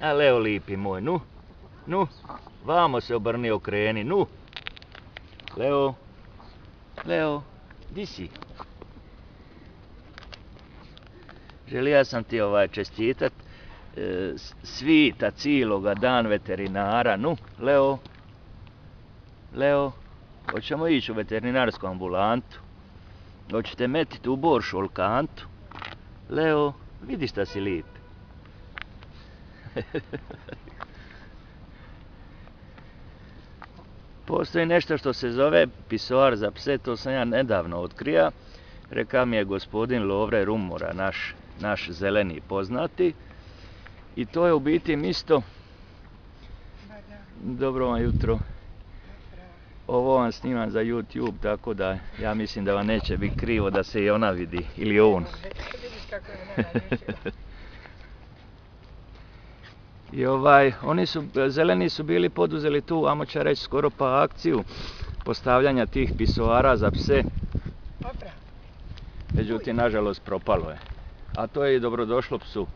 A Leo lipi moj, nu, vamo se obrni, okreni, nu. Leo, di si? Želio sam ti čestitat svita ciloga dan veterinara, nu, Leo, hoćemo ići u veterinarsku ambulantu, hoćete metit u bor šolkantu, Leo, vidi šta si lip. Postoji nešto što se zove pisoar za pse, to sam ja nedavno otkrija. Reka mi je gospodin Lovre Rumora, naš zeleni poznati. I to je u biti misto... Dobro vam jutro. Ovo vam snimam za YouTube, tako da ja mislim da vam neće biti krivo da se i ona vidi, ili on. I zeleni su bili poduzeli tu, ajmo će reći skoro pa akciju postavljanja tih pisoara za pse. Međutim, nažalost, propalo je. A to je i dobrodošlo psu.